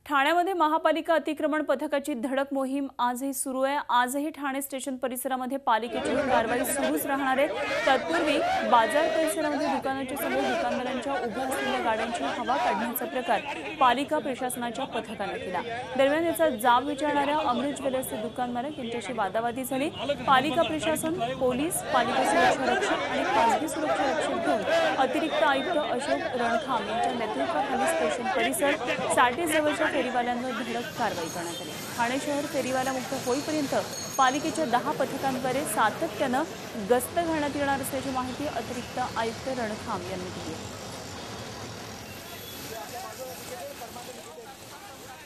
ठाण्यामध्ये महापालिका अतिक्रमण पथकाची धडक मोहीम आजही सुरू आहे। आजही ठाणे स्टेशन परिसरामध्ये पालिकेची कारवाई सुरूच राहणार आहे। तत्पूर्वी बाजार परिसरामध्ये दुकानाच्या समोर दुकानदारांच्या उभ्या असलेल्या गाड्यांची हवा काढण्याचा प्रकार पालिका प्रशासनाच्या पथकाने केला। दरम्यान याचा जाब विचारणाऱ्या अमृत ज्वेलर्सचे दुकानमालक यांच्याशी वादावादी झाली। पालिका प्रशासन, पोलीस, पालिका सुरक्षा रक्षक आणि खासगी सुरक्षा रक्षक घेऊन अतिरिक्त आयुक्त अशोक रणखाम यांच्या नेतृत्वाखाली स्टेशन परिसर साठेजवळच्या फेरीवाल्यांवर धडक कारवाई करण्यात आली। ठाणे शहर फेरीवाला मुक्त होईपर्यंत पालिकेच्या 10 पथकांद्वारे सातत्याने गस्त घालण्यात येणार असल्याची माहिती अतिरिक्त आयुक्त रणखाम यांनी दिली।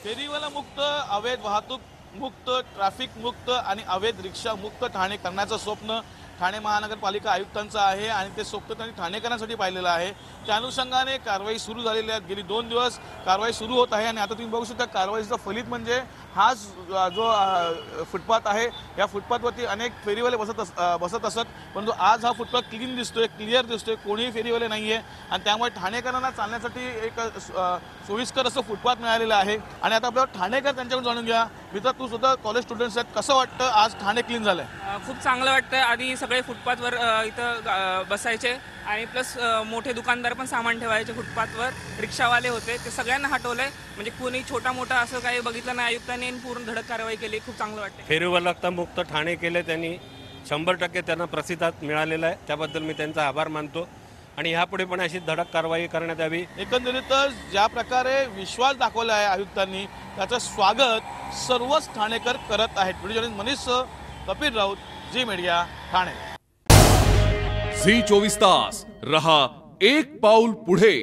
फेरीवाला मुक्त, अवैध वाहतूक मुक्त, ट्रॅफिक मुक्त आणि अवैध रिक्षा मुक्त ठाणे करण्याचं स्वप्न ठाणे महानगरपालिका आयुक्तांचं आहे आणि ते स्वप्न त्यांनी ठाणेकरांसाठी पाहिलेलं आहे। त्या अनुषंगाने कारवाई सुरू झालेली आहे। गेली 2 दिवस कारवाई सुरू होत आहे आणि आता तुम्ही बघू शकता कारवाईचं फलित म्हणजे हा जो फुटपाथ आहे, या फुटपाथवरती अनेक फेरीवाले बसत असत, परंतु आज हा फुटपाथ क्लीन दिसतोय, क्लिअर दिसतोय, कोणीही फेरीवाले नाही आहे आणि त्यामुळे ठाणेकरांना चालण्यासाठी एक सोयीस्कर असं फुटपाथ मिळालेलं आहे। आणि आता आपल्याला ठाणेकर त्यांच्याकडून जाणून घ्या। मित्र, तू सुद्धा कॉलेज स्टुडंट्स आहेत, कसं वाटतं आज ठाणे क्लीन झालंय? खूप चांगलं वाटतं। आधी सगळे फुटपाथवर इथं बसायचे आणि प्लस मोठे दुकानदार पण सामान ठेवायचे फुटपाथवर, रिक्षावाले होते, ते सगळ्यांना हटवलंय। म्हणजे कोणी छोटा मोठा असं काही बघितलं नाही, आयुक्तांनी पूर्ण धडक कारवाई केली। खूप चांगलं वाटतं। फेरीवाला मुक्त ठाणे केले त्यांनी, 100% त्यांना प्रतिसाद मिळालेला आहे, त्याबद्दल मी त्यांचा आभार मानतो आणि ह्यापुढे पण अशी धडक कारवाई करण्यात यावी। एकंदरीतच ज्या प्रकारे विश्वास दाखवला आहे आयुक्तांनी, त्याचं स्वागत सर्वच ठाणेकर करत आहेत। Video journalist Manish Kapil Raut, Zee media, Thane. Zee 24 तास रहा एक पाऊल पुढे।